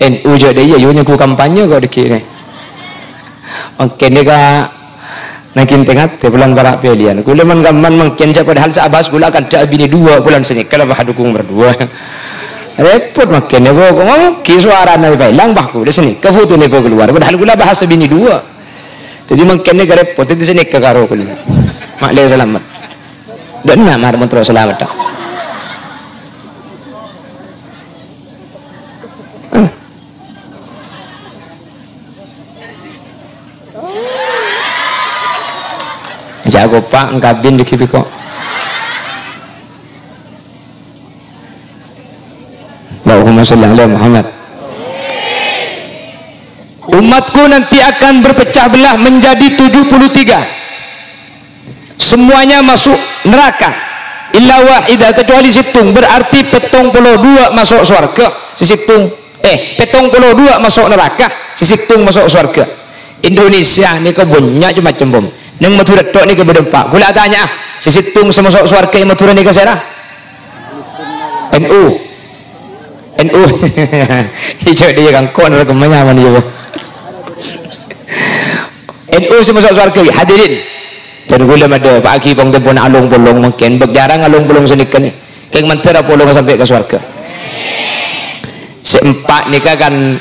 NU je dia yunya ku kampanye kau dikit ni. Okey ni ka nakin tengah te bulan barak pilihan. Kula man gaman mungkin je padahal saabas kula akan ada bini dua bulan sini kalau bah dukung berdua. Repot makin ya kok ngomong ki suara na bailang bahku di sini. Ka foto ni ko keluar padahal kula bahas bini dua. Jadi mungkin ni repot di sini ka karo kula. Mak le selamat. Dan nak mar terus selamat dah. Jago pak ngabin di kipi kok. Allahumma sholli ala Muhammad. Umatku nanti akan berpecah belah menjadi 73. Semuanya masuk neraka. Illa wahidah kecuali situng, berarti 72 masuk surga. Situng 72 masuk neraka, situng masuk surga. Indonesia ni kebunya macam bom. Neng Madura tok ni ke berdempak. Gula tanya, situng semasuk surga yang Madura ni ke serah? NU. Hijau dia kan kon rekomnya mana dia. NU semasuk surga hadirin. Dan gula ada Pak Aki pong tempun alung bolong mungkin berjarang alung bolong senikan ni. Keng mentera bolong sampai ke surga. Seempat ni kan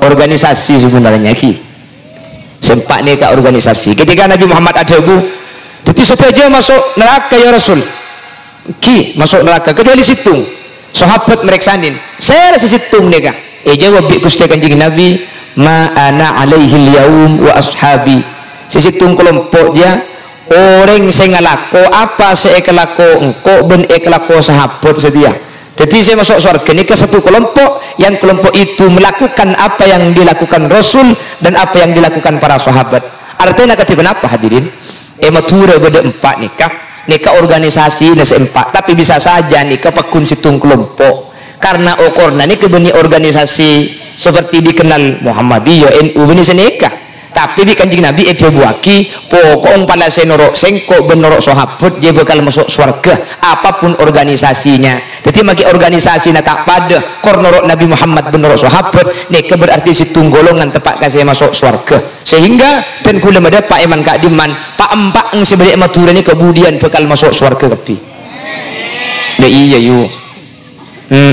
organisasi sebenarnya ki. Sempat ni kat organisasi ketika Nabi Muhammad ada bu jadi saja masuk neraka ya Rasul ki masuk neraka kecuali situng sahabat mereksanin saya rasa situng ni kak jawab bi Gusti Kanjeng Nabi ma ana alaihi yaum wa ashabi situng kelompok dia orang sing ngalako apa saya kelako engkau ben kelako sahabat setia. Jadi saya masuk surga ini ke satu kelompok yang kelompok itu melakukan apa yang dilakukan Rasul dan apa yang dilakukan para sahabat. Artinya kata kenapa hadirin? Matura beda empat nikah organisasi nasi empat, tapi bisa saja nikah pakun situng kelompok. Karena okorna ini kebeni organisasi seperti dikenal Muhammadiyah, NU beni senikah. Tapi di Kanjeng Nabi itu buaki pokok pala senorok sengkok benorok sahabat dia bakal masuk surga apapun organisasinya. Jadi maki organisasi nak tak pada kornorok Nabi Muhammad benorok sahabat ni berarti situng golongan tepat kasih masuk surga. Sehingga dan kula ada Pak Iman Kak Diman Pak Empang sebagai matura ni kemudian bakal masuk surga kepi. Iya yu.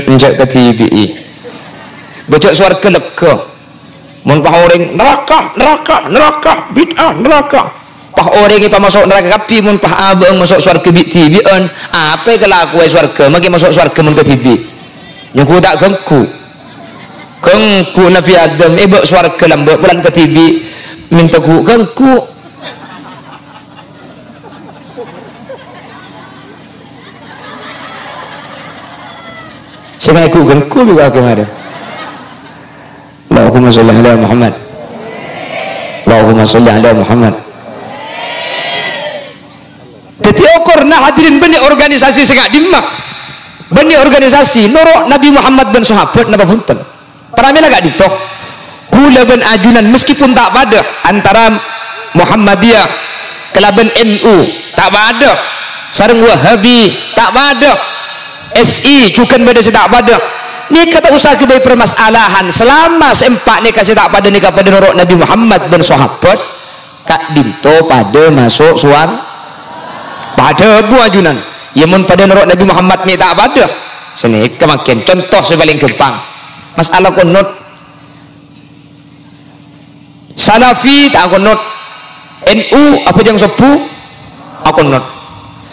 Enjak ke TBI. Bocok surga lega. Mun pah orang neraka bid'ah neraka pah orang ni pah masuk neraka kapi mun pah abang masuk surga tibian apa kelaku surga magi masuk surga mun ke tibi yang ku tak gengku Nabi Adam ibak surga lambat bulan ke tibi minta ku gengku sengaja ku gengku juga kemana. Allahumma sholli ala Muhammad. Allahumma sholli ala Muhammad. Jadi okorna hadirin benih organisasi sengak dimak. Benih organisasi norok Nabi Muhammad ben sahabat napa punten. Paramila gak ditok. Kula ben ajunan meskipun tak pada antara Muhammadiyah kelaben NU tak pada. Sareng Wahabi tak pada. SI cukan pada tak pada. Ni kata usah kebai permasalahan selama sempak ni kasih tak pada ni kepada norok Nabi Muhammad dan sahabat kak dinto pada masuk suar pada dua ajunan ya mun pada norok Nabi Muhammad ni tak pada sini kemakin contoh sebaling gampang masalah kunut Salafi tak kunut NU apa yang sepu aku kunut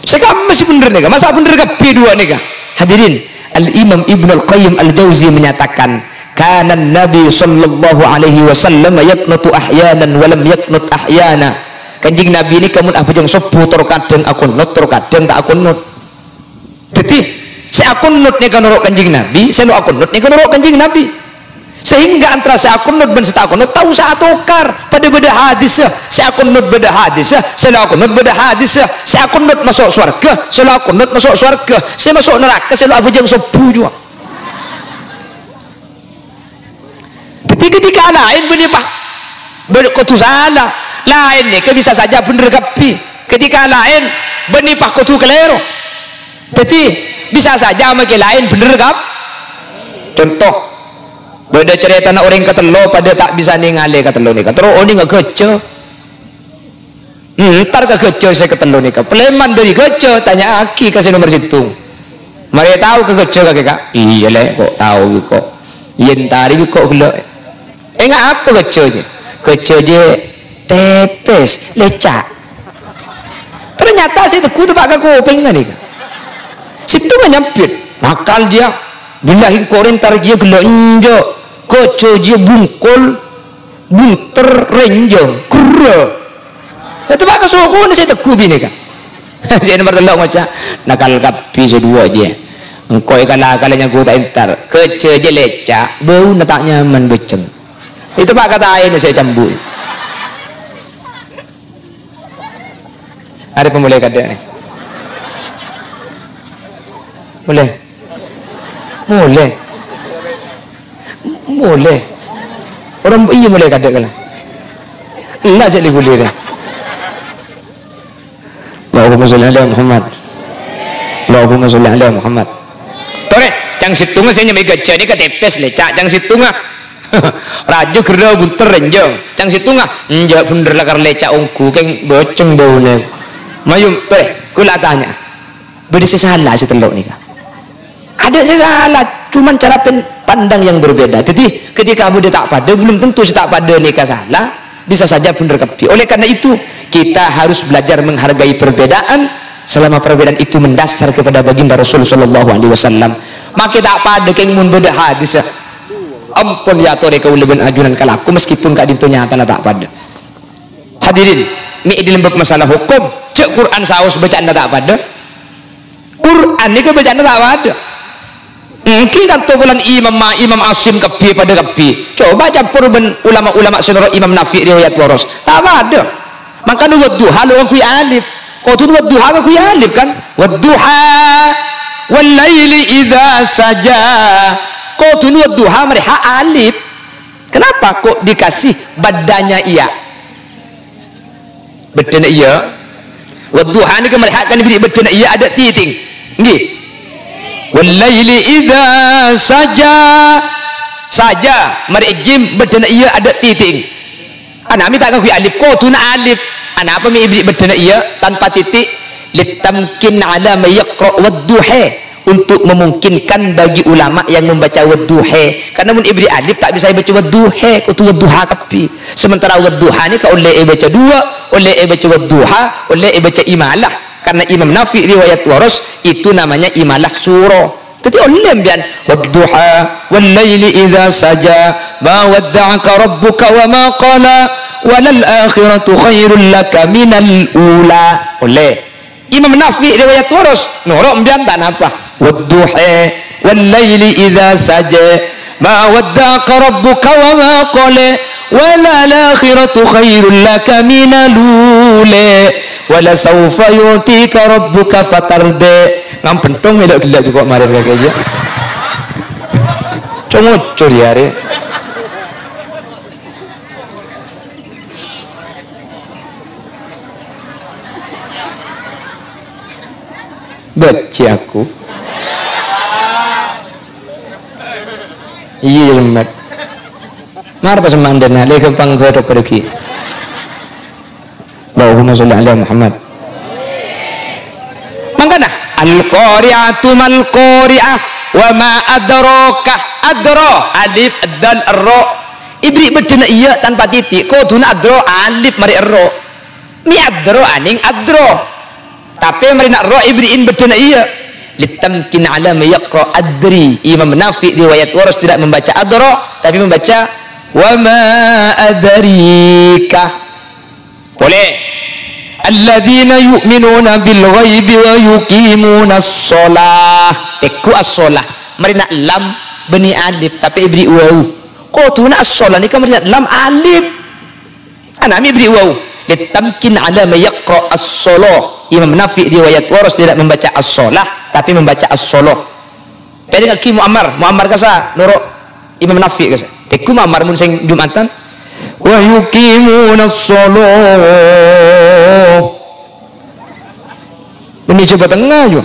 sekarang masih bener nih masa bener ke P2 nih hadirin Al-Imam Ibn Al-Qayyim Al-Jauzi menyatakan kana Nabi sallallahu alaihi wasallam yaqnutu ahyanan walam yaqnut ahyana. Kanjeng Nabi ini kamu apa yang sepuh terkadang aku not terkadang tak aku not. Jadi saya aku not ni kan norok Kanjeng Nabi, saya aku not ni kan norok Kanjeng Nabi. Sehingga antara saya aku not dan saya aku not tahu saya tukar pada beda hadis. Saya aku not beda hadis, saya aku not beda hadis. Saya aku not masuk surga, saya aku not masuk surga. Saya masuk neraka, saya apa yang sepuh juga. Ketika lain benih pak berkutu salah lain ni ke bisa saja bener kapi ketika lain benih pak kutu kelero jadi bisa saja makin lain bener kap contoh beda cerita nak orang ketelo pada tak bisa ningali ketelo nika terus oni nggak gejo ntar ke gejo saya ketelo nika peleman dari gejo tanya aki kasih nomor situ mari tahu ke gejo kak iya le kok tahu kok yentari kok gelo nggak apa gejo aja tepes lecak ternyata si teguh tu pakai kuping kan nika situ nggak nyampir nakal dia bilahin korentar dia gelo enjo koco dia bungkul bunter renjong kura itu pakai suku ini saya teguh bini kan saya nomor telok ngocak nakal kapi sedua aja engkau ikan nakalnya aku tak entar kece je lecak bau nak tak nyaman beceng itu pak kata air saya cambuk ada pemulai kada nih boleh orang iya mulai kada kan lah jadi boleh dah Allahumma sholli ala Muhammad Allahumma sholli ala Muhammad tore cang situnga saya nyamai gajah ni katepes lecak cang situnga rajo gerda bunter renjong cang situnga njak bener lakar lecak ongku keng boceng daunnya mayum tore kula tanya beri salah si telok ni ada salah cuman cara pandang yang berbeda jadi ketika kamu dia tak pada belum tentu si tak pada nikah salah bisa saja bener kepi oleh karena itu kita harus belajar menghargai perbedaan selama perbedaan itu mendasar kepada baginda Rasul sallallahu alaihi wasallam maka tak pada keng mun beda hadis ampun ya tore kau lebih ajunan kalaku meskipun kak dinto nyata tak pada hadirin ni di lembab masalah hukum cek Quran saus bacaan tak pada Quran ni ke bacaan tak pada kita tu bulan Imam Asim kepi pada kepi coba campur ben ulama-ulama senara Imam Nafi riwayat waros tak ada maka nu wadduha lu aku alif kau tu wadduha aku alif kan wadduha wal laili idza saja kau tu wadduha mereka alif kenapa kok dikasih badannya iya bedana iya wadduha ni ke mereka kan diberi bedana iya ada titik nggih walaili idza saja merejim bedana iya ada titik anak mi tak ngaku alif ko tuna alif anak apa mi ibri bedana iya tanpa titik litamkin ala ma yaqra wadduha untuk memungkinkan bagi ulama yang membaca wadduha karena mun ibri alif tak bisa baca wadduha ko tu wadduha kapi sementara wadduha ni ka oleh baca dua oleh baca wadduha oleh baca imalah karena Imam Nafi riwayat waros itu namanya imalah surah jadi oleh bian wadduha wal laili idza saja ma wadda'aka rabbuka wa ma qala walal akhiratu khairul laka minal ula oleh Imam Nafi riwayat waros norok bian tak apa wadduha wal laili idza saja ma wadda'aka rabbuka wa ma qala walal akhiratu khairul laka minal ula wala saufa yu'tika rabbuka fatarda ngam pentong melok gila juga marir kakek aja congocor ya re baca aku iya lemat mar pas mandana le gampang godok pergi Allahumma sholli ala Muhammad mangkana al-qari'atu mal qari'ah wa ma adraka adra alif dal ra ibri bedena iya tanpa titik ko duna adra alif mari ra mi adra aning adra tapi mari nak ra ibriin bedena iya litamkin ala ma yaqra adri Imam Nafi riwayat waras tidak membaca adra tapi membaca wa ma adrika boleh alladzina yu'minuna bil ghaibi wa yuqimuna shalah teku as-shalah marina lam bani alif tapi ibri waw ko tuna as-shalah ni kan marina lam alif ana mi ibri waw litamkin ala ma yaqra as-shalah Imam Nafi riwayat waras tidak membaca as-shalah tapi membaca as-shalah jadi kaki Muammar kasa nuro Imam Nafi kasa teku Muammar mun sing Jumatan wa yuqimuna shalah ini coba tengah juga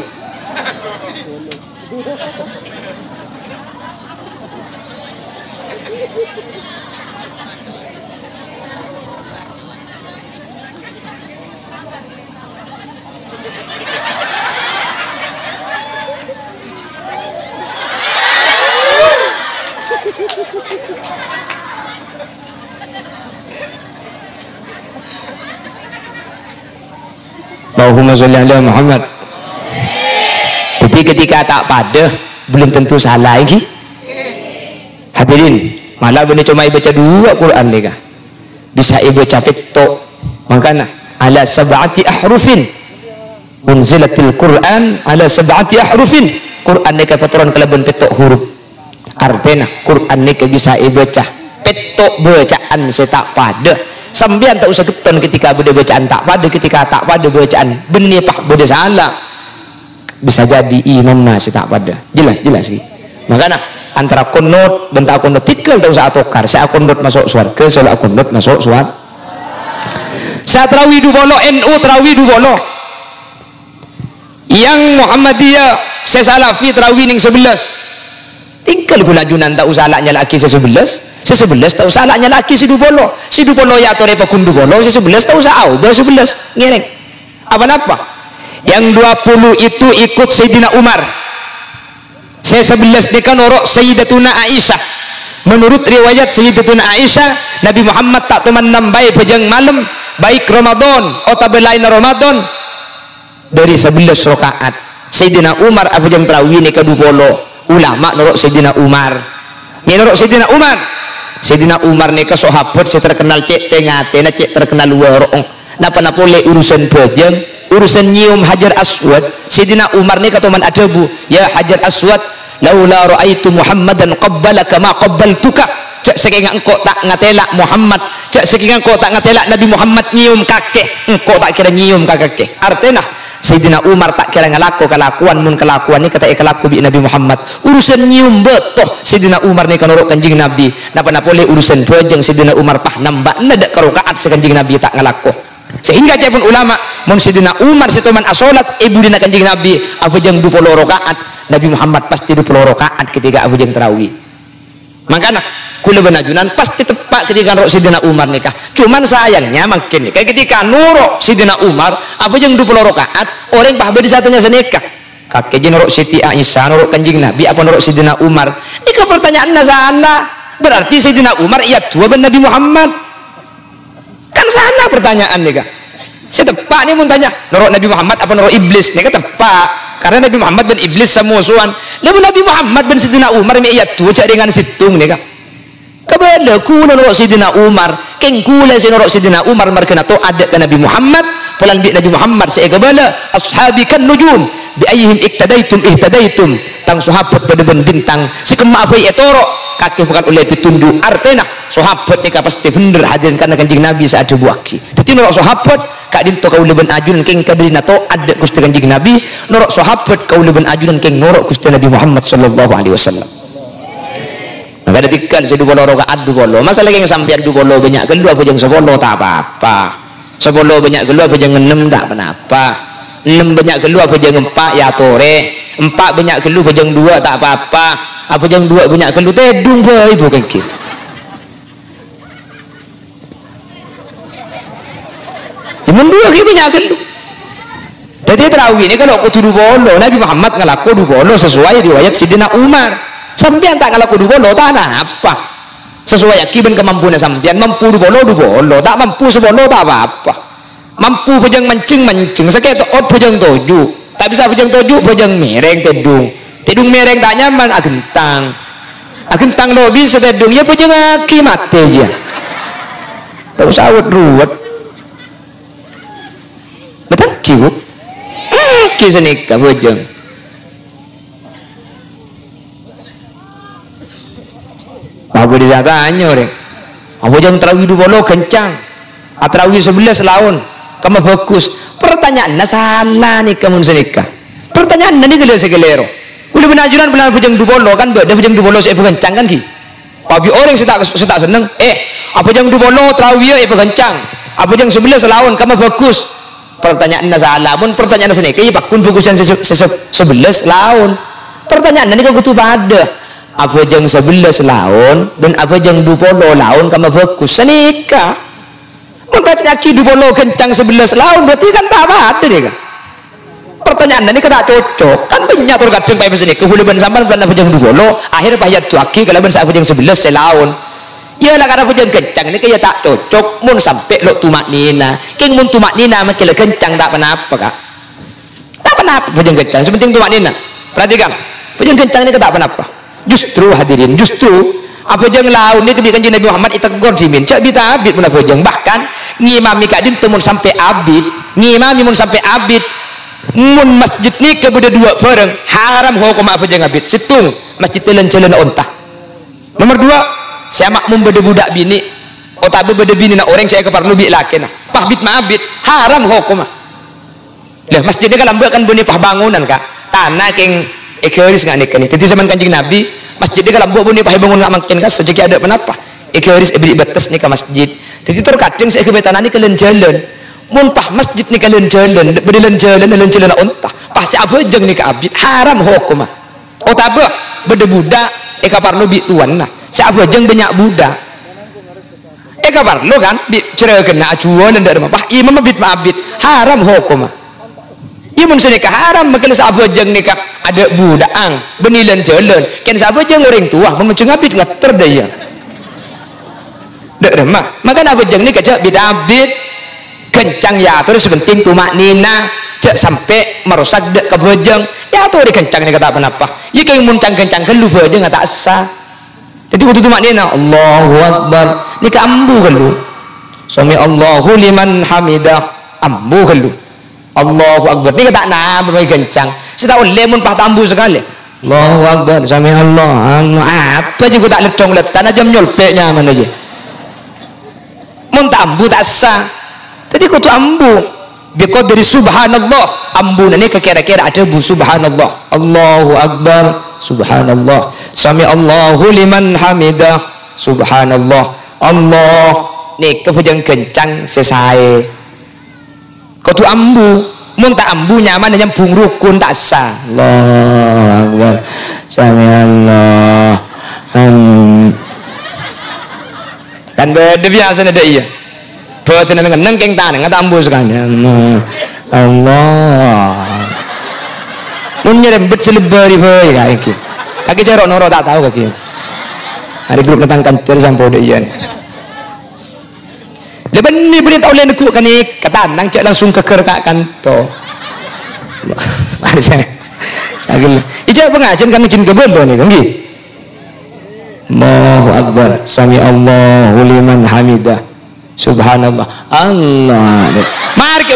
Allahumma sholli ala Muhammad. Tapi ketika tak pada belum tentu salah lagi. Hadirin, malah benda cuma baca dua Quran ni kah? Bisa baca petok. Makana ala sab'ati ahrufin unzilatil Quran ala sab'ati ahrufin. Quran ni ka patron kalaban petok huruf. Artinya Quran ni ka bisa baca petok bacaan saya tak pada. Sambian tak usah keton ketika beda bacaan tak pada, ketika tak pada bacaan benih pah beda salah, bisa jadi imam masih tak pada. Jelas sih. Makanya antara kunut bentak kunut tikal tak usah atokar. Saya kunut masuk surga, solat kunut masuk surga. Saya terawih du bolo NU terawih du bolo. Yang Muhammadiyah saya salafi terawih ning 11. Tinggal gula junan tak usah alaknya laki se-11 tak usah alaknya laki si dubolo ya atau repa kundu bolo se-11 tak usah au ber 11 ngereng apa yang 20 itu ikut Sayyidina Umar, se-11 dekan norok Sayyidatuna Aisyah. Menurut riwayat Sayyidatuna Aisyah, Nabi Muhammad tak teman nambai pejang malam baik Ramadan atau belain Ramadan dari 11 rakaat. Sayyidina Umar apa jang tarawih ni kadu bolo ulama norok Sayyidina Umar. Menurut Sayyidina Umar ni ke sahabat saya terkenal cek tengah-tengah cek terkenal warong. Napa boleh urusan bojeng, urusan nyium Hajar Aswad. Sayyidina Umar ni kata man adabu, ya Hajar Aswad, laula raaitu Muhammadan qabbalaka ma qabbaltuka. Cek saking engkau tak ngatelak Muhammad, cek saking engkau tak ngatelak Nabi Muhammad nyium kakek, engkau tak kira nyium kakek. Artinya Sayyidina Umar tak kira ngelaku kelakuan mun kelakuan ni kata kelaku bi Nabi Muhammad. Urusan nyium betoh Sayyidina Umar ni kan norok kanjing Nabi. Napa boleh urusan bojeng Sayyidina Umar pah nambah ndak karokaat sekanjing Nabi tak ngelaku. Sehingga cepun ulama mun Sayyidina Umar setoman asolat ibu dina kanjing Nabi apa jeng 20 rakaat, Nabi Muhammad pasti 20 rakaat ketika abu jeng tarawih. Makanya kula benajunan pasti tepat ketika norok Sayyidina Umar nikah. Cuman sayangnya makin kayak ketika norok Sayyidina Umar apa yang 20 rakaat orang pah beda satunya senikah. Kakek je norok Siti Aisyah norok kanjing Nabi apa norok Sayyidina Umar. Ini pertanyaannya salah. Berarti Sayyidina Umar iya tua ben Nabi Muhammad. Kan salah pertanyaan nih kak. Saya tepat nih mun tanya norok Nabi Muhammad apa norok iblis. Nih tepat. Karena Nabi Muhammad ben iblis semusuhan. Lalu Nabi Muhammad ben Sayyidina Umar iya tua cak dengan situng nih kak. Kabala kula norok Sayyidina Umar keng kula si norok Sayyidina Umar markena to ada ke Nabi Muhammad pelan bi Nabi Muhammad saya kabala ashabi kan nujum bi ayyihim iktadaitum ihtadaitum tang sahabat pada bintang sikema apa etoro kakek bukan oleh pitunduk artena sahabat ni pasti bener hadirin karena kanjing Nabi saat buaki tapi norok sahabat kak dinto kau leben ajun keng kadrina to ada gusti kanjing Nabi norok sahabat kau leben ajun keng norok gusti Nabi Muhammad sallallahu alaihi wasallam. Maka ada tikal saya 20 rakaat 20. Masalah yang sampean 20 banyak gelu apa jeng 10 tak apa-apa. 10 banyak gelu apa jeng 6 tak apa-apa. 6 banyak gelu apa jeng 4 ya tore. 4 banyak gelu apa jeng 2 tak apa-apa. Apa jeng 2 banyak gelu tedung bae ibu kengki. Cuman 2 ki banyak gelu. Jadi tarawih ini kalau aku 20 Nabi Muhammad ngelaku 20 sesuai riwayat Sayyidina Umar. Sampian tak ngalaku dubolo tanah apa sesuai akibat kemampuannya sampian mampu dubolo tak mampu sebolo tak apa mampu pejang mancing sakit ot pejang toju tak bisa pejang toju pejang mereng tedung mereng tak nyaman agentang lobi setedung ya pejang aki mati aja tak usah ruwet betul kiu kisah nikah pejang apa disatanya orang apa yang terawih 20 kencang terawih 11 laun kamu fokus pertanyaannya salah nih kamu senikah pertanyaan ini gelero udah benajuran benar pujang 20 kan ada pujang 20 saya kencang kan ki tapi orang saya tak seneng apa yang 20 terawih ya kencang apa yang 11 laun kamu fokus pertanyaannya salah pun pertanyaan senikah ya pakun fokus yang 11 laun pertanyaan ini kau butuh pada apa jeng 11 laun dan apa jeng 20 laun kama fokus senika berarti aki 20 kencang 11 laun berarti kan tak ada deh kan pertanyaan ini kena cocok kan banyak tur kadang pakai sini kehuliban sampan apa jeng 20 akhir payat tu aki kalau ben apa jeng 11 laun ya lah karena apa jeng kencang ini kayak tak cocok mun sampai lo tumak nina king mun tumak nina makin kencang tak apa kak tak apa jeng kencang sepenting tumak nina perhatikan apa jeng kencang ini tak apa justru hadirin justru apa jeng laun ini kebikan Nabi Muhammad itegor jimin cak bita abid mun apa jeng bahkan ngimami kadin tumun sampai abid ngimami mun sampai abid mun masjid ni kebuda dua bareng haram hukum apa jeng abid situng masjid telan-telan ontah nomor dua saya makmum beda budak bini otabe beda bini na orang saya keparlu bi laki nah pahbit mabit haram hukum lah masjidnya kan lambat kan bunyi pah bangunan kak tanah keng ikeris nggak nih kan jadi zaman kanjeng Nabi masjidnya kalau buat bunyi pakai bangun nggak makin kan sejak ada kenapa ikeris beri batas nih ke masjid jadi terkadang saya kebetulan ini kalian jalan muntah masjid nih kalian jalan berjalan jalan ontah pasti apa jeng nih ke abid haram hukum oh tabah beda budak parlo bi tuan nah siapa jeng banyak budak parlo kan bi cerai kena acuan dan dari apa imam abid haram hukum imun senikah haram makin sahabat jeng nikah ada budang benilan jalan kan sahabat jeng orang tua memecung abid ngeter daya dek remah maka sahabat jeng nikah cak bida abid kencang ya terus penting tumak nina cak sampai merusak dek kebojeng ya tuh di kencang ini kata apa ya kayak muncang kencang kan lu bojeng tak sah jadi kudu tumak nina Allahu Akbar nikah ambu kan lu sami Allahu liman hamidah ambu kan lu Allahu Akbar ini kata nama bagi kencang setahu lemon pah tambu sekali Allahu Akbar sami Allah apa juga tak lecong tanah jam nyolpeknya mana aja mun tambu tak sah tadi kutu ambu biqad dari subhanallah ambu ini kira-kira ada bu subhanallah Allahu Akbar subhanallah sami Allahu liman hamidah subhanallah Allah nih kepujang kencang selesai kau ambu mun tak ambu nyaman dan nyambung rukun tak sah Allah Akbar sami Allah dan beda biasa ada iya betul dengan nengkeng tanah nggak ambu sekali Allah mun nyerempet selebari boy kaki kaki cerok noro tak tahu kaki hari grup tentang kantor sampai udah iya lepas ni beritahu lain aku kan ni kata nang cak langsung keker kak kanto ada saya sagel ijak pengajian kan mungkin kebelo ni kan gitu Allahu Akbar sami Allahu liman hamidah subhanallah Allah mari ke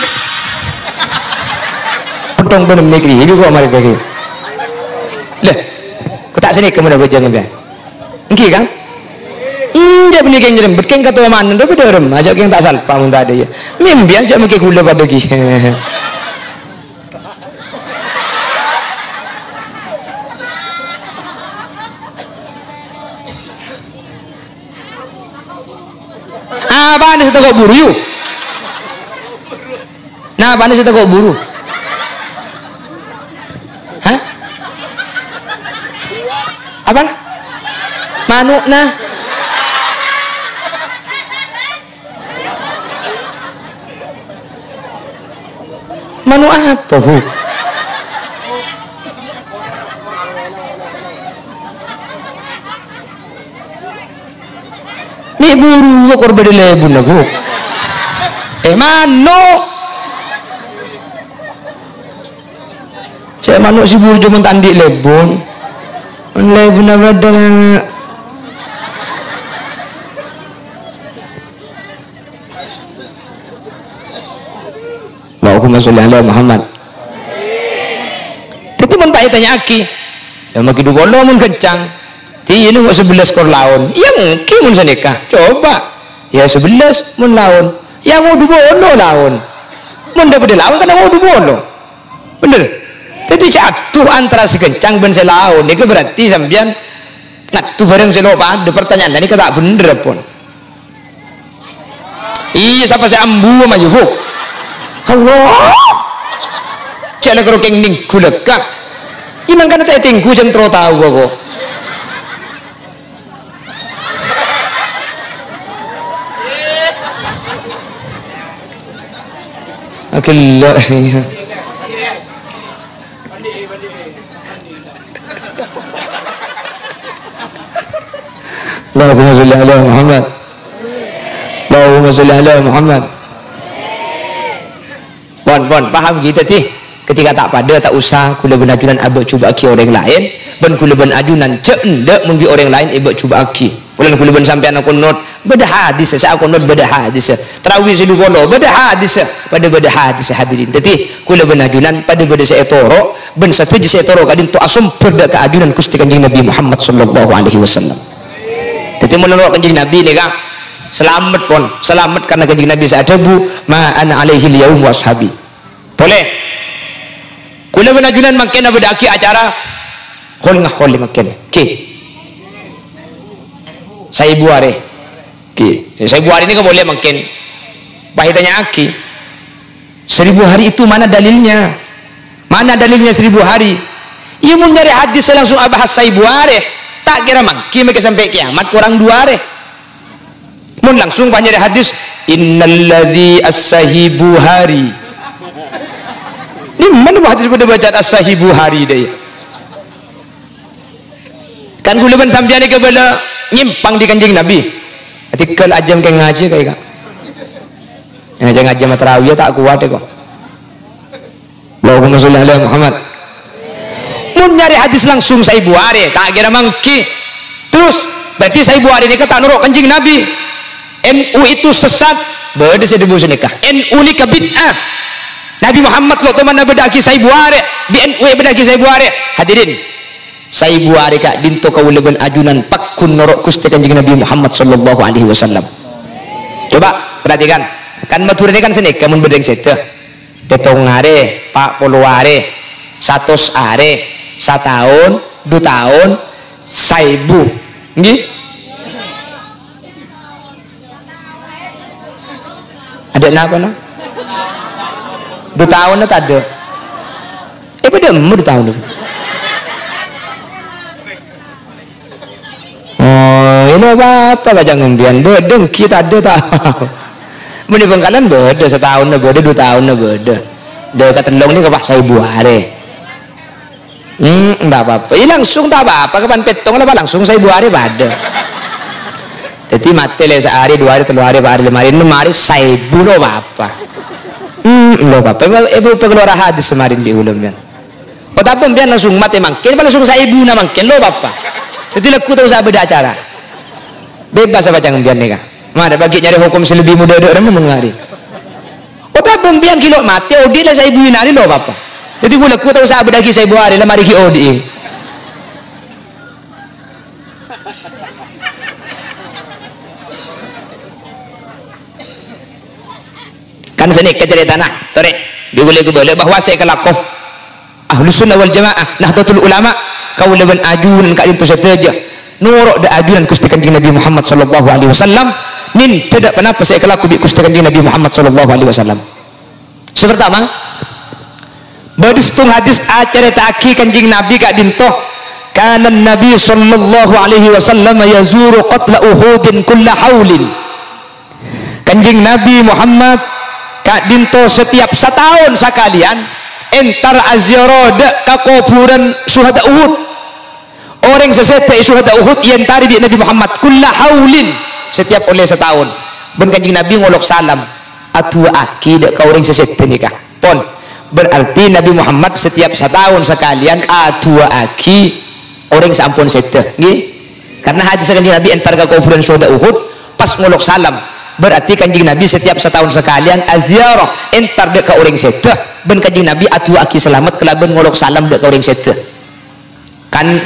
potong benem negeri ini kok mari kaki leh ketak sini kemudian bojang dia engki kan dia punya keng jerembet keng kata mana tapi dorem ajak keng tak salpa mun tak ada ya mimpian cak mungkin gula pada ki apa nih kita kok buru yuk nah apa nih kita kok buru hah apa manuk nah manu apa bu ni buru kok berbeda lebun bu manu saya manu si buru cuma tandi lebun lebun apa dengan Allahumma sholli ala Muhammad. Itu mun tak tanya aki. Ya maki du bolo mun kencang. Ti ini kok 11 kor laun. Yang ki mun senikah. Coba. Ya 11 mun laun. Ya mau du bolo laun. Mun dapat laun kan mau du bolo. Bener. Tapi jatuh antara si kencang ben selaun. Itu berarti sampean ngatu bareng selo padu pertanyaan ini kata bener pun. Iya siapa saya ambu maju bu. Allah cek nak kerokeng ning gulekak iman kan tak tinggu jeng tro tahu kok Akillah. Allahumma sholli ala Muhammad. Allahumma sholli ala Muhammad. Pon paham gitu tih. Ketika tak pada tak usah kula benajunan abek cuba aki orang lain, ben kula benajunan cek ndak membi orang lain ibek cuba aki. Pulan kula ben sampean aku not beda hadis saya aku not beda hadis. Tarawih silu bolo beda hadis pada beda hadis hadirin. Dadi kula benajunan pada beda saya toro ben sateji saya toro kadin to asum perda keajunan Gusti Kanjeng Nabi Muhammad sallallahu alaihi wasallam. Dadi menurut Kanjeng Nabi ni Kang selamat pon, selamat karena Kanjeng Nabi sa'adabu ma ana alaihi al-yaum wa ashabi. Boleh kula benajunan makin ada aki acara khol ngahol makin ki saya buare ki saya buare ini boleh makin bahitanya aki 1000 hari itu mana dalilnya 1000 hari ia mau nyari hadis langsung bahas saya buare tak kira mangki mereka sampai kiamat kurang 2 hari mun langsung nyari hadis innalladzi as-sahibu hari ini mana hadis pada baca as-sahibu hari dia kan gula ban sampean ke bala nyimpang di Kanjeng Nabi artikel ajam ke ngaji kayak ngaji tarawih tak kuat kok Allahumma sholli ala Muhammad mun nyari hadis langsung saya buare tak kira mangki terus berarti saya buare ini tak nurut Kanjeng Nabi NU itu sesat beda saya debu senikah NU ni bid'ah Nabi Muhammad lo teman bedaki saya buare BNU bedaki saya buare hadirin saya buare kak dinto kawuleban ajunan pakun norok Gusti Kanjeng Nabi Muhammad sallallahu alaihi wasallam. Coba perhatikan kan matur ini kan senik kamun bedeng sete detong are pak puluare 100 are 1 tahun 2 tahun 1000 nggih ada napa nah 2 tahun tak ada beda mu 2 tahun oh ini apa baca ngembian bedeng kita ada tahu meni Bengkalan beda 1 tahun beda 2 tahun beda dekat telung ni kepak saya buare enggak apa-apa ini langsung tak apa-apa kapan petong lah langsung saya buare bada jadi mati le sehari 2 hari 3 hari 4 hari 5 hari 6 hari saya bunuh apa lo bapak ibu pengeluaran hadis semarin di ulam yan oh tapi biar langsung mati mangkin langsung saya ibu na mangkin lo bapak jadi laku tahu saya beda acara bebas apa jangan biar nih kak mana bagi nyari hukum selebih muda orang mengari oh tapi biar kilo mati oh dia lah saya ibu nari lo bapak jadi gue laku tahu saya beda lagi saya buat ada lemari ki odi kan sini kecerita nah tarik boleh bahwa saya kelakuh ahlu sunnah wal jamaah nahdlatul ulama kau leban ajunan kak itu saja nuruk da ajunan Gusti Kanjeng Nabi Muhammad sallallahu alaihi wasallam nin tidak kenapa saya kelaku bi Gusti Kanjeng Nabi Muhammad sallallahu alaihi wasallam sepertama badistung hadis acara taki Kanjeng Nabi kak dintoh kana Nabi sallallahu alaihi wasallam yazuru qatla uhudin kulla haulin Kanjeng Nabi Muhammad kak dinto setiap setahun sekalian entar aziarada ka kuburan syuhada Uhud orang sesete syuhada Uhud yang tari di Nabi Muhammad kulla haulin setiap oleh setahun ben Kanjeng Nabi ngolok salam atua aki dek ka orang sesete nikah pon berarti Nabi Muhammad setiap setahun sekalian atua aki orang sampun sete nggih karena hadis Kanjeng Nabi entar ka kuburan syuhada Uhud pas ngolok salam berarti Kanjeng Nabi setiap setahun sekalian aziarah entar dek ka orang sete ben Kanjeng Nabi atu aki selamat kelaban ngolok salam dek ka orang sete kan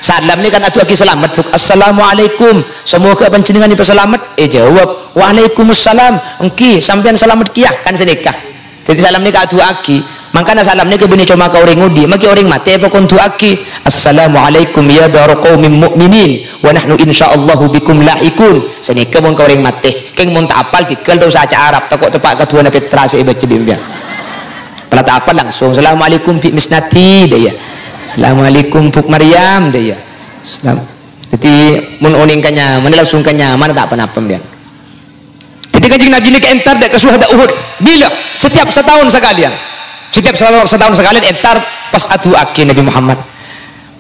salam ni kan atu aki selamat assalamualaikum semoga panjenengan diperselamat jawab waalaikumsalam engki sampean selamat kia kan sedekah jadi salam ni ka atu aki makanya salam ni ke bini cuma ka orang ngudi maki orang mati apa kontu aki assalamualaikum ya dar qaumin mu'minin wa nahnu insyaallahu bikum lahikun senika mun ka orang mati keng mun tak apal tikal tau saca Arab takut tepak kedua na Petra saya baca bimbang pala tak apal langsung assalamualaikum fi misnati dia assalamualaikum Puk Maryam dia Islam jadi mun oning kanya mana langsung kanya mana tak apa-apa dia Jadi kanjeng Nabi ini entar dek ke syuhada Uhud. Bila? Setiap setahun sekalian. Setiap setahun sekalian entar pas adu aki Nabi Muhammad.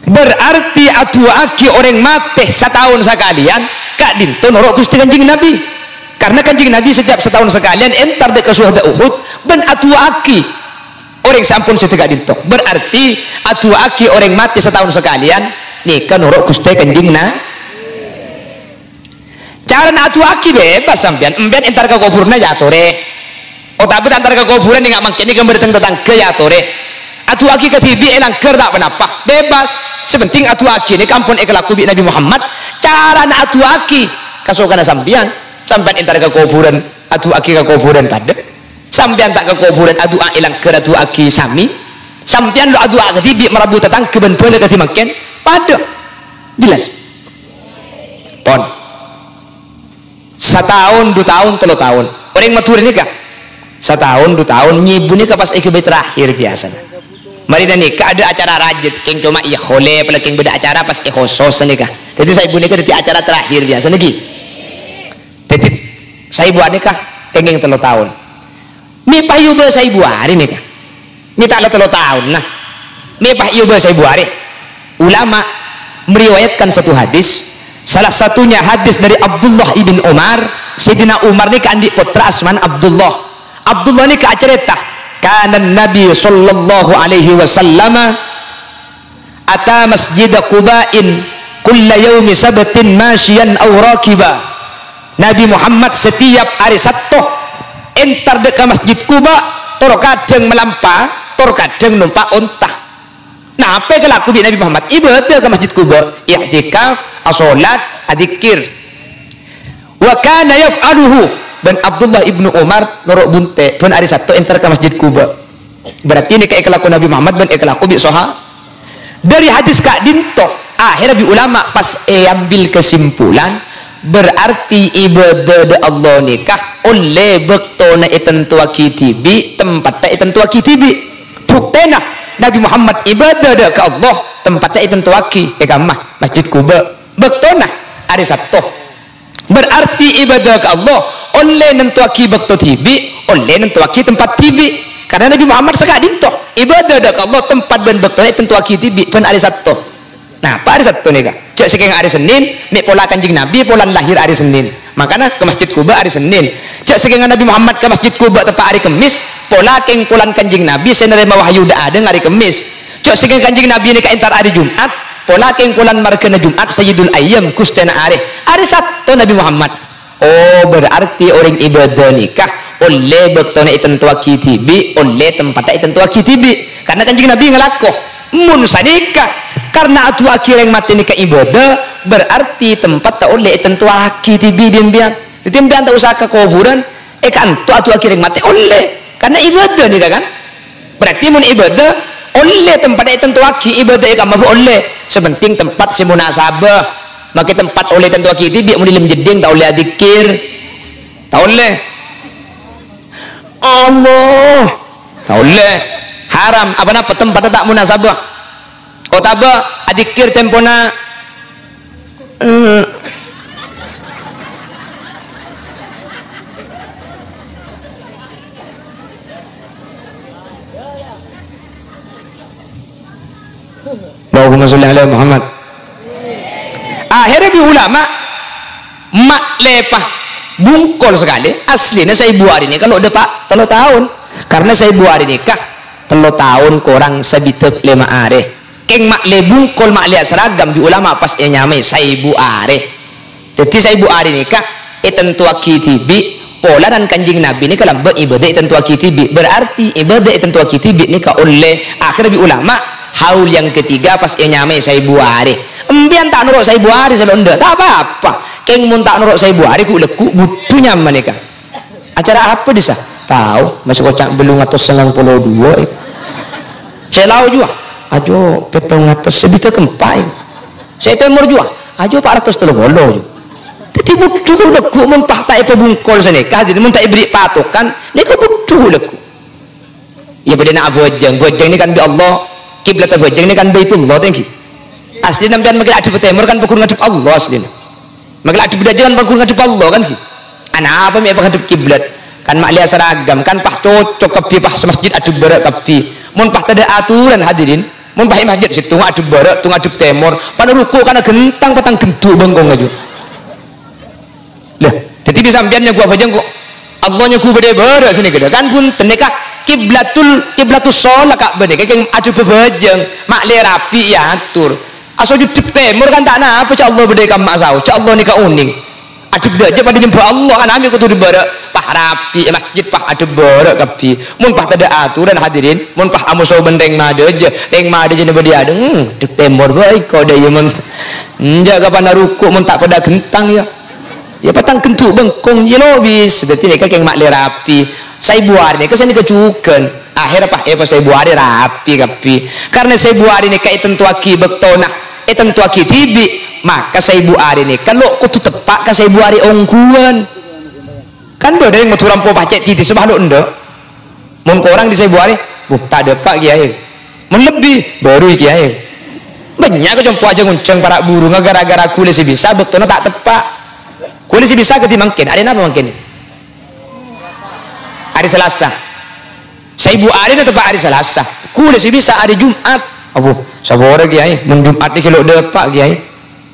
Berarti adu aki orang mati setahun sekalian kak dinto norok Gusti kanjeng Nabi. Karena kanjeng Nabi setiap setahun sekalian entar dek ke syuhada Uhud ben adu aki orang sampun setegak dinto. Berarti adu aki orang mati setahun sekalian nikah norok Gusti kanjeng Nabi. Cara atu aki bebas sampean, emben entar ke kuburna ya tore. Oh tapi antar ke kuburan nggak mungkin ini gambar tentang ke ya tore. Atu aki ketibi elang ker tak penapa, bebas. Sepenting atu aki ini kampun ekelaku bi Nabi Muhammad. Cara atu aki kasokana sampean, sampean entar ke kuburan, atu aki ke kuburan pada. Sampean tak ke kuburan atu elang ker atu aki sami. Sampean lo atu aki ketibi merabu tetang keben boleh kati makin pada. Jelas. Pon. Setahun, 2 tahun, 3 tahun. Orang matur nikah. Setahun, 2 tahun nyibu nikah pas ikut terakhir biasa. Mari nikah ada acara rajit, king cuma iya khole, pada king beda acara pas khusus nikah. Jadi saya ibu nikah di acara terakhir biasa lagi. Jadi saya ibu nikah king 3 tahun. Mi payuba saya ibu hari nikah. Mi tak 3 tahun nah. Mi payuba saya ibu hari. Ulama meriwayatkan satu hadis. Salah satunya hadis dari Abdullah ibn Umar. Sayyidina Umar ini ke adik putra asman Abdullah. Abdullah ini ke cerita kana Nabi sallallahu alaihi wasallam ata masjid Quba'in kulla yaumi sabtin masyian aw rakiba. Nabi Muhammad setiap hari Sabtu entar dek ke masjid Quba tor kadang melampa tor kadang numpak unta. Nah apa yang kelaku Nabi Muhammad ibadah ke masjid Quba i'tikaf asolat adzikir wa kana yaf'aluhu dan Abdullah ibnu Umar norok bunte pun hari Sabtu entar ke masjid Quba. Berarti ini kayak kelaku Nabi Muhammad dan kelaku bi soha dari hadis kak dinto akhirnya bi ulama pas ambil kesimpulan berarti ibadah Allah nikah oleh bektona itentua kitibi tempatnya itentua kitibi buktena Nabi Muhammad ibadah ke Allah tempatnya itentua ki egamah masjid Quba bektona hari Sabtu berarti ibadah ke Allah oleh nentua ki bekto tibi oleh nentua ki tempat tibi karena Nabi Muhammad sekak dinto ibadah ke Allah tempat ben bektona itentua ki tibi pen hari Sabtu. Nah apa hari Sabtu nikah cek sekian hari Senin nek pola kanjeng Nabi pola lahir hari Senin makanya ke masjid Quba hari Senin cek sekian Nabi Muhammad ke masjid Quba tempat hari Kemis pola keng polan kanjeng Nabi senerima wahyu dah ada hari Kemis cek sekian kanjeng Nabi ini ke entar hari Jumat pola keng polan markena Jumat Sayyidul Ayyam kustena hari Sabtu Nabi Muhammad. Oh berarti orang ibadah nikah oleh bektona itentua kitibi oleh tempatnya itentua kitibi karena kanjeng Nabi ngelakoh mun sanikah karena atu aki yang mati nikah ibadah berarti tempat tak oleh tentu aki tibi bian tak usah ke kuburan kan tu atu aki yang mati oleh karena ibadah nikah kan berarti mun ibadah oleh tempat tentu aki ibadah kamu oleh sepenting tempat si munasabah maka tempat oleh tentu aki tibi mun dilim jeding tak oleh adzikir tak oleh Allah tak oleh haram apa napa tempat tak munasabah oh taba adikir tempona Allahumma sholli ala Muhammad. Akhirnya di ulama mak lepah bungkol sekali aslinya saya buat ini kalau udah pak 3 tahun karena saya buat ini kah 3 tahun kurang sebitek 5 hari keng mak le bungkol mak lihat seragam di ulama pas nyame saibu are jadi saibu are nikah tentu kitibi pola dan kanjing Nabi ini kalau beribadah tentu kitibi berarti ibadah tentu kitibi nikah oleh akhirnya di ulama haul yang ketiga pas nyame saibu are embian tak nurut saibu are selonda tak apa-apa keng mun tak nurut saibu are ku leku butuhnya menikah acara apa disa tahu masih kocak belum atas 92 celau juga ajo petong atas sebita kempai saya temur juga ajo 430 jadi butuh leku mempah tak pebungkol senikah jadi mun tak beri patokan ni kau butuh leku ya beda nak bojeng ni kan bi Allah kiblat bojeng ni kan Baitullah tengki asli nampian magal adu temur kan pokok ngadep Allah asli magal adu bedajangan pokok ngadep Allah kan sih Ana apa mi hadap kiblat kan mak lihat seragam kan pah cocok kapi pah masjid adu barak kapi mun pah tada aturan hadirin mun pah masjid situ adu barak tu adu timur pada ruku kana gentang patang gentuk bengkong aja lah jadi bisa sampeannya gua bajang kok Allahnya gua bede barak sini gede kan pun teneka kiblatus sholat kak bede kayak adu bebajang mak lihat rapi ya atur asal di timur kan tak na apa cak Allah bede kam mak saus cak Allah ni ka uning adib aja pada nyembah Allah kan ambil kutu barak pah rapi masjid pah adib barak kapi mun pah tada aturan hadirin mun pah amu so benteng made aja eng made je bedi adeng di timur baik kau dia mun jaga pada ruku mun tak pada gentang ya patang kentuk bengkong ya lobis dadi nek keng mak le rapi saya buar ni kesini kecuken akhir apa saya buar rapi kapi karena saya buar ni kai tentu aki bektona tentu aki tibi maka saya ibu hari ini kalau kutu tepak ke saya ibu hari ongkuan kan do dari maturan po pacek titi sebab lo endo mun korang di saya ibu hari tak ada pak kiai mun lebih baru kiai banyak ke jompo aja ngunceng para burung gara-gara kulit si bisa betul tak tepak kulit si bisa ketimangkin ada apa mungkin hari Selasa saya ibu hari ini tepak hari Selasa kulit si bisa hari Jumat apa sabore kiai mun Jumat ni kalau depak kiai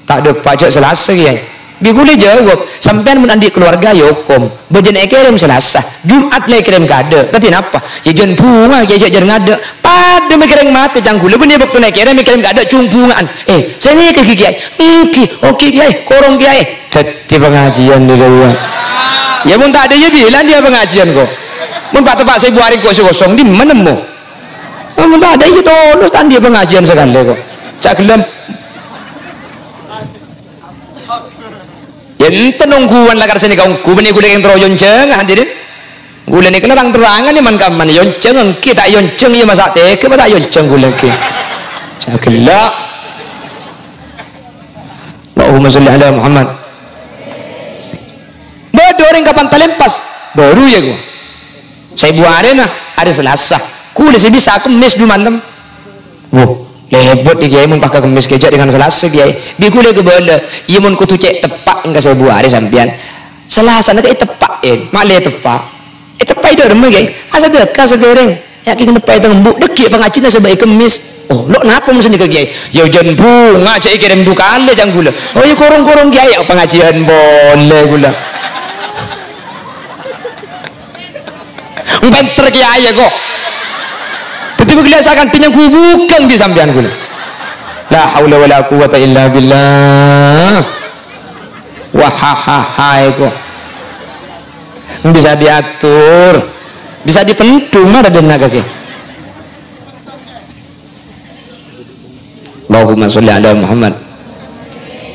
tak ada pajak Selasa kiai dia boleh jawab sampean mun andi keluarga yokom bejen kirim Selasa Jumat le kirim kade kati napa ya jen bunga kiai jen ngade pada mikiring mati janggule benih waktu naik kirim kade cumpungan saya ni ke kiai oke kiai korong kiai kati pengajian dia ya mun tak ada ya bilang dia pengajian kok mun pak tepak saya buarin kosong di mana mo mun tak ada ya tolong kan dia pengajian sekali kok cak gelem ya ente nungguan lah karena sini kau kubeni gule yang teroyon ceng hadirin gule ni kena terang-terangan ni man kaman yonceng kita yonceng ya masa teke pada yonceng gule ki cakillah Allahumma sholli ala Muhammad bodoreng kapan talempas baru ya gua saya buarin lah hari Selasa gule sih bisa kemis di malam lebot di kiai mun pakai kemis kejak dengan Selasa kiai di gule ke bola iya mun kutu cek tepak enggak saya buat hari sampean Selasa nak tepak malah tepak tepak itu remeh kiai asa dekat segereng yakin tepak itu ngembuk deki pengajian sebaik kemis lo napa mun sini ke kiai ya jan bunga cek kirim dukale jang gula oh iya korong-korong kiai pengajian boleh gula pinter kiai kok tapi begitu akan tinyang bukan di sampean gula la haula wala quwata illa billah wahahaha kok bisa diatur bisa dipendung ada tenaga ke Allahumma sholli ala Muhammad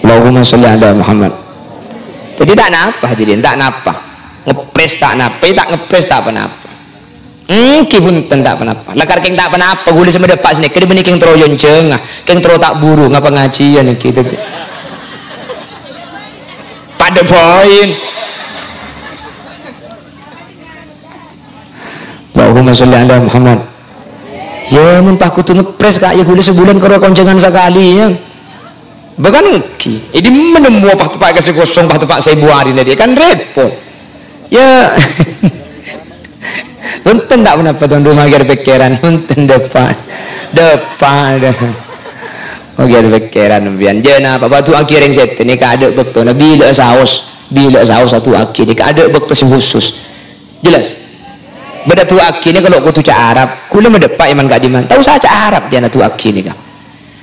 Allahumma sholli ala Muhammad jadi tak napa hadirin tak napa ngepres tak napa tak ngepres tak apa-apa kipun tak apa-apa lakar keng tak apa-apa gule sama depak sini kena benih keng teroyon cengah keng tero tak buru ngapa ngajian kita pada poin Allahumma sholli ala Muhammad ya mun pak kutu ngepres kak ya gule sebulan karo koncengan sekali ya bahkan ini menemu pak tepak kasih kosong pak tepak saya buarin dia kan repot ya unten tak pernah tuan rumah gak ada pikiran unten depan dah oh gak ada pikiran bian jana apa batu akhir yang set ini kada betul bila saus satu akhir ini kada betul si khusus jelas beda tu akhir ini kalau aku tu cak Arab kula mendepak iman gak diman tahu saya cak Arab dia tu akhir ini kan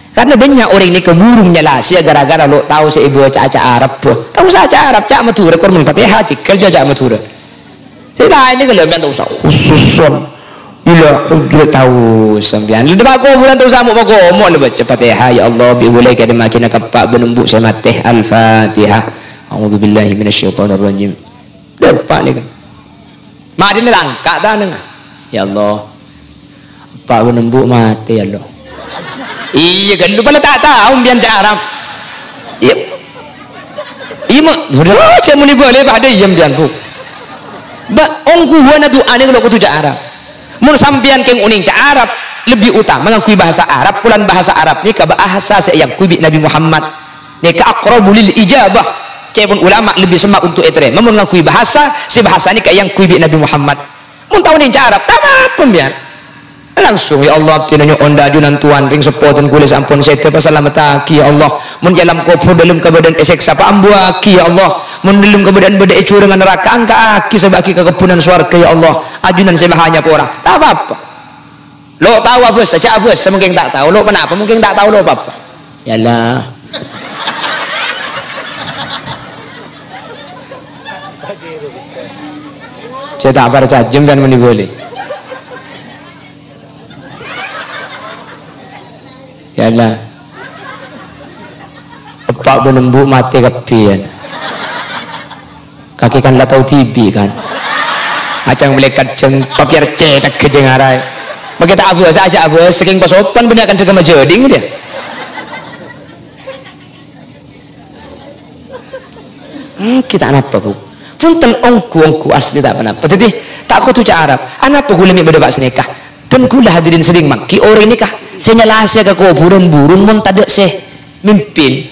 karena banyak orang ini keburung nyelasi gara-gara lo tahu si ibu cak Arab tahu saya cak Arab cak matura korban Fatihah kerja cak matura tidak ini kalau yang tahu khususon ila hujrat tahu sampean lu depak ko bulan tahu samu mako mo lu baca Fatihah ya Allah bi ulai kada makin kapak benembuk sama teh al-Fatihah a'udzubillahi minasyaitonir rajim depak ni kan mari ni langkah dah nengah ya Allah pak benembuk mati ya Allah iya kan lu pala tak tahu bian Arab iya iya udah saya muni boleh pada diam bian bu ongkuhan itu aneh kalau kutu cak Arab mun sampian keng uning cak Arab lebih utama ngakui bahasa Arab pulan bahasa Arab ni ke bahasa yang kui Nabi Muhammad ni ke aqrabu lil ijabah cepun ulama lebih semak untuk etre mun ngakui bahasa si bahasa ini kayak yang kui Nabi Muhammad mun tahu nih Arab tamat pembian langsung ya Allah tinanya onda junan tuan ring sepoten kulis ampun sete pasalamata ya Allah mun jalam kopur dalam kebadan esek sapa ambuaki ya Allah mun dalam kebadan beda curengan neraka angka aki sebaki kekepunan swarga ya Allah ajunan sebahanya pora tak apa-apa lo tahu apa saja apa mungkin tak tahu lo kenapa mungkin tak tahu lo apa-apa yalah saya tak percaya kan meni boleh yalah apa benembuk mati kepian kaki kan lah tahu TV kan macam melekat jeng papiar cetak ke jeng arai bagi tak apa saja apa saking pasopan benar kan juga majading dia kita apa bu punten ongku asli tak apa jadi tak kau tu Arab anak apa gula mi berdebat senikah dan gula hadirin sering maki orang ini kah saya nyelasnya ke kuburan burung mun tak ada saya mimpin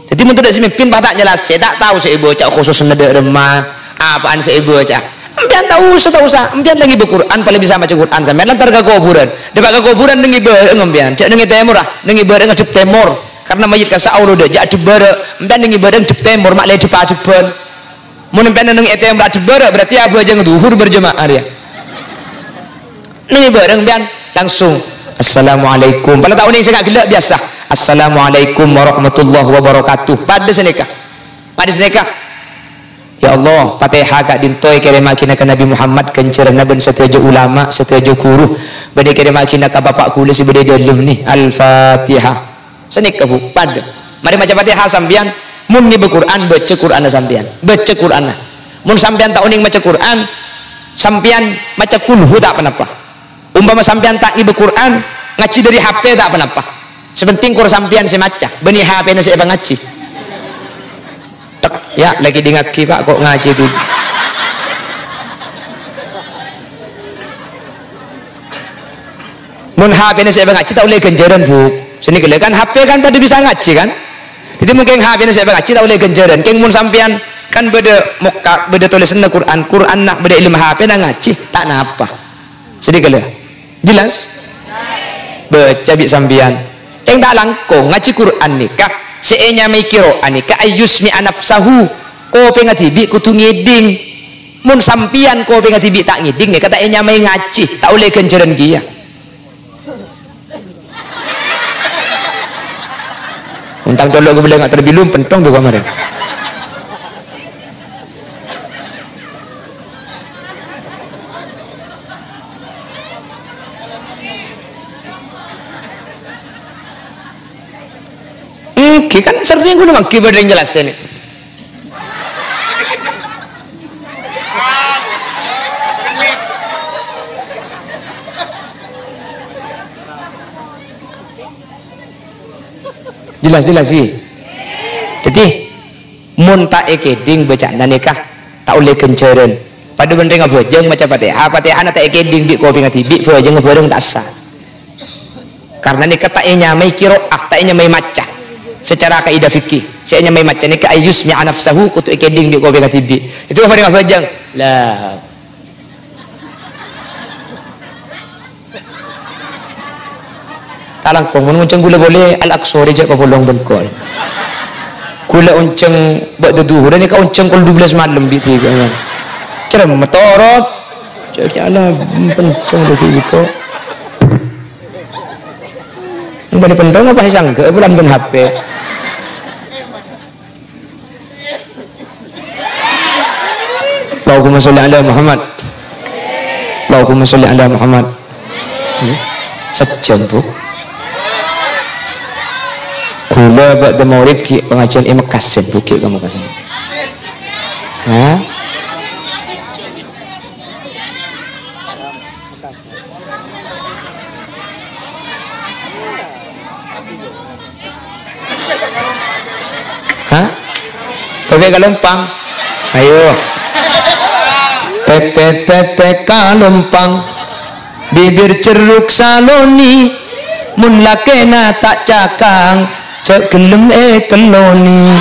jadi mun tak ada saya mimpin tak nyelasnya tak tahu saya bocah khusus neda remah apaan saya bocah empian tahu usah empian lagi berquran paling bisa baca Quran sampai lantar ke kuburan debat ke kuburan dengi bareng empian cak dengi temur ah dengi bareng ngejep temur karena mayit ka saulu dah jak debare empian dengi bareng jep temur mak le depan mun empian dengi temur debare berarti apa aja ngeduhur berjemaah dia dengi bareng empian langsung Assalamualaikum pada tahun ini saya nggak gelak biasa Assalamualaikum warahmatullahi wabarakatuh pada senikah ya Allah Fatihah kak dintoy kirim akina ke Nabi Muhammad kencerna ben setiaja ulama setiaja guru bade kirim akina ke bapak kulis bade dalam ni Al-Fatihah senikah bu pada mari macam Fatihah sambian mun ni berquran baca Quran sambian baca Quran mun sambian tahun ini baca Quran sambian baca kulhu tak apa umpama sampean tak ibu Quran ngaji dari HP tak apa-apa sepenting kur sampean saya maca beni HP na saya ngaji ya lagi di ngaki pak kok ngaji itu mun HP na saya ngaji tak boleh genjaran bu sini gele kan HP kan pada bisa ngaji kan jadi mungkin HP na saya ngaji tak boleh genjaran keng mun sampean kan beda muka beda tulisan Quran nak beda ilmu HP na ngaji tak napa sedih gele jelas baca bik sambian yang tak langkung ngaji Quran nikah seenya mikiro anika ayusmi anafsahu ko pengati bi kutu ngiding mun sampian ko pengati bi tak ngiding nih kata enya mai ngaji tak oleh kenceran dia untang dulu gue bilang nggak terbilum pentong tuh kemarin kan seperti yang gue memang keyboard yang jelas ini jelas sih jadi mun tak ekeding baca nikah tak oleh kenceran pada benda ngabojeng macam Fatihah anak tak ekeding di kopi ngati bi bojeng ngabojeng tak sah karena nikah tak nyamai kiroah tak nyamai maca secara kaidah fikih saya nyamai macam ni ka ayus mi'a nafsahu kutu ekeding di kopi katibi itu apa dengan bajang lah talang kong mun unceng gula boleh al-aqsori jak ko bolong bengkol gula unceng buat duhur ni ka unceng kul 12 malam bi tiga kan cerem metorot jala pentong do ko bani pentong apa hisang ke bulan ben HP Allahumma sholli ala Muhammad Allahumma sholli ala Muhammad sejam bu gula bak demorib ki pengajian emak kaset bukit kamu kaset Pepe Kalempang ayo Pepe Kalempang bibir ceruk saloni mun lakena tak cakang cek gelem keloni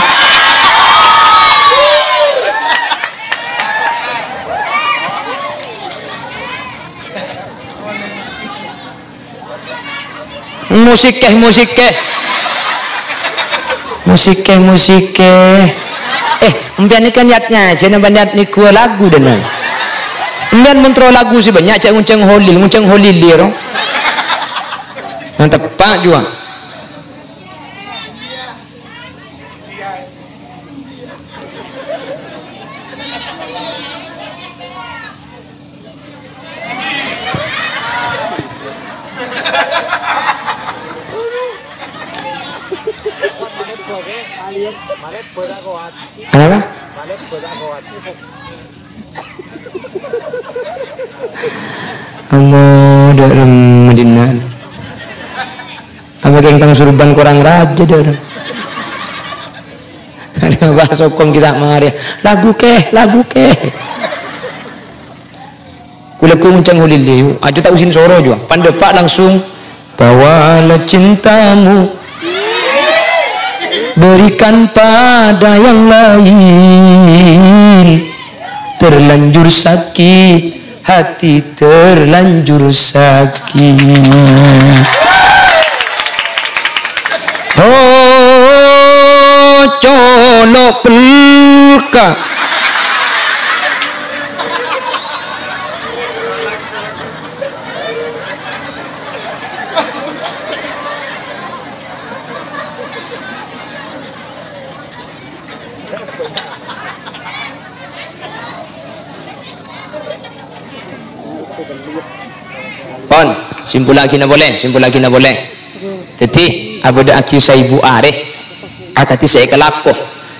musik empian ikan niatnya jangan banyak niku lagu dan empian mentro lagu sih banyak cak ngunceng holil liro nanti pak juga kenapa? Kamu dalam Madinah apa geng tang surban kurang raja dia ada bahasa hukum kita mari lagu keh kuleku nguncang hulili aja tak usin soro juga pandepak langsung bawalah cintamu berikan pada yang lain terlanjur sakit hati terlanjur sakit oh colok pelka simpul lagi na boleh jadi abada aki saibu are akati saya kelako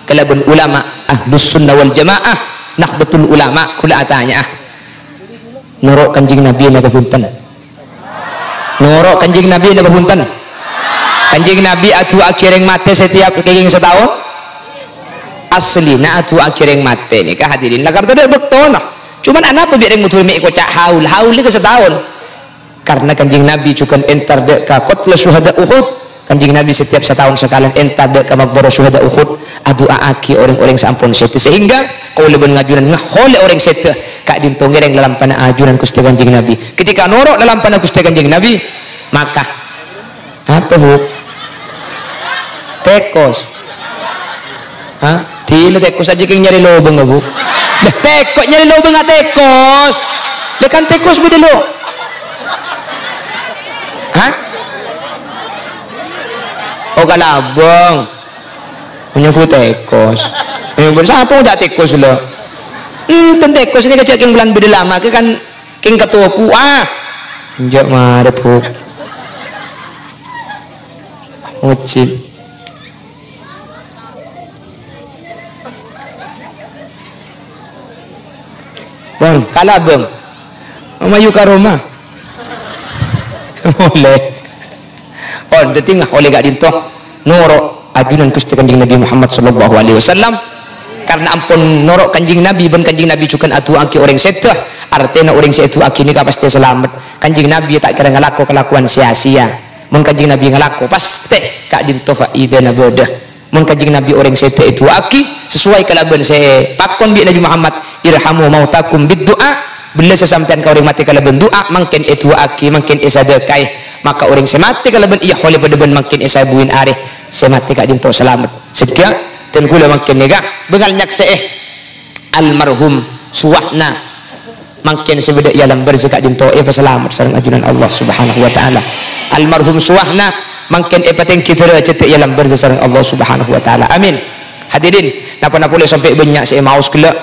kalaban ulama ahlus sunnah wal jamaah nahdlatul ulama kula atanya norok kanjing nabi na punten norok kanjing nabi na punten kanjing nabi atu akhireng mate setiap kenging setahun asli na atu akhireng mate ni ka hadirin lagar tadi bektona cuman anak apa biar mutul mi ko cak haul ke setahun karena kanjing nabi cukan entar dek ka qatla syuhada Uhud kanjing nabi setiap setahun sekali entar dek ka makbara syuhada Uhud adu aaki orang-orang sampun sete sehingga kau lebih ngajunan ngahole orang sete kak dintongereng dalam panah ajunan kusti kanjing nabi ketika norok dalam panah kusti kanjing nabi maka apa bu tekos tilo tekos aja keng nyari lobeng bu lah tekos nyari lobeng nggak tekos lekan tekos bu dulu oh kalabang menyebut tekos siapa udah tekos lo tekos ini kecil bulan beda lama kan king ketua puah njak marep bu ngecil bang kalabang mayu karoma boleh deting oleh gak dinto norok ajunan kusti kanjing Nabi Muhammad sallallahu alaihi wasallam karena ampun norok kanjing Nabi ben kanjing Nabi cukan atu aki orang seta artinya orang setu aki ni pasti selamat kanjing Nabi tak kira ngalaku kelakuan sia-sia mun kanjing Nabi ngalaku pasti kak dinto faida na bodah mun kanjing Nabi orang seta itu aki sesuai kalaban saya pakon bi Nabi Muhammad irhamu mautakum bid doa bila sesampian kau orang mati kalaban doa mungkin itu aki mungkin isadekai maka orang semati kalaban iya oleh pada makin isa buin areh semati kak dinto selamat sekian dan gula makin negah bengal nyak almarhum suwahna makin sebeda ialam berzakat dinto selamat sareng ajunan Allah subhanahu wa ta'ala almarhum suwahna makin pateng kita cetek ialam berzakat sareng Allah subhanahu wa ta'ala amin hadirin napa boleh sampai banyak saya maus kelak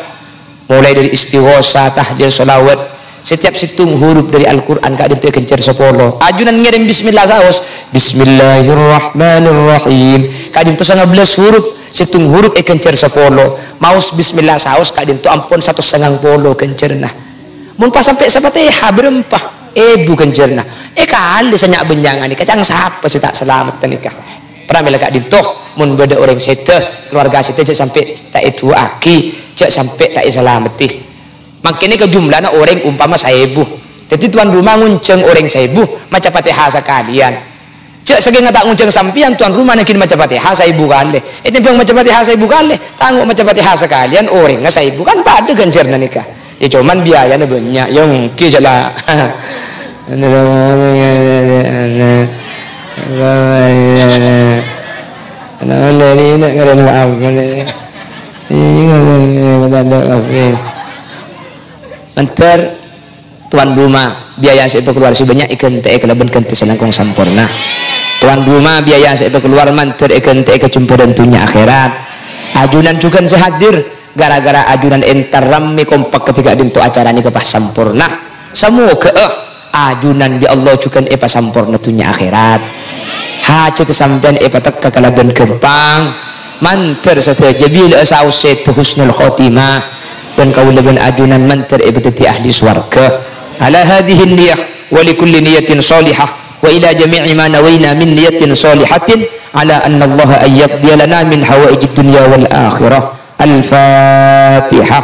mulai dari istighosa tahdir solawat setiap situng huruf dari Al-Quran kak dinto kencer sepolo ajunan ngirim bismillah saos bismillahirrahmanirrahim kak dinto 19 huruf situng huruf kencer sepolo maus bismillah saos kak dinto ampun 190 kencerna mun pas sampai Fatihah berempah bu kencerna kali senyak benjangan ni kacang siapa sih tak selamat nikah pernah bila kak dinto mun beda orang sete keluarga sete cek sampai tak itu aki cek sampai tak selamati makanya ke jumlahnya orang umpama 1000 jadi tuan rumah ngunceng orang 1000 macam Fatihah sekalian cek segini tak ngunceng sampian tuan rumah nakin macam Fatihah 1000 kali ini bang macam Fatihah 1000 kali tangguh macam Fatihah sekalian orangnya 1000 kan pada ganjarnya nikah ya cuman biayanya banyak yang mungkin jelah ini nak kena maaf antar tuan rumah biaya itu keluar sebanyak ikan teh kelaban kente selangkong sampurna tuan rumah biaya itu keluar manter ikan teh kecumpuran dunia akhirat ajunan juga sehadir gara-gara ajunan entar rame kompak ketika dintu acara ini kepah sampurna semua ke ajunan di Allah juga epa sampurna dunia akhirat hajat sampean epa tak kekalaban gempang manter saja bila sauset husnul khotimah dan kau lebih ajunan manter epa teti ahli swarga ala hadhihi niyah wa likulli niyatin salihah wa ila jami'i ma nawayna min niyatin salihatin ala anna Allah ayyaqdiya lana min hawaijid dunya wal akhirah al-fatihah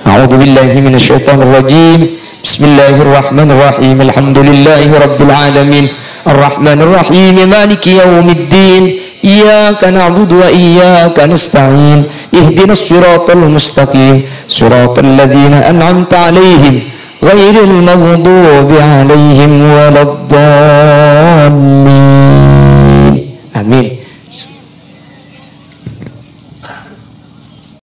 a'udzu billahi minasy syaithanir rajim bismillahirrahmanirrahim alhamdulillahi rabbil alamin arrahmanir rahim maliki yaumiddin iyyaka na'budu wa iyyaka nasta'in ihdinas siratal mustaqim siratal ladzina an'amta 'alaihim ghairil maghdubi 'alaihim waladdallin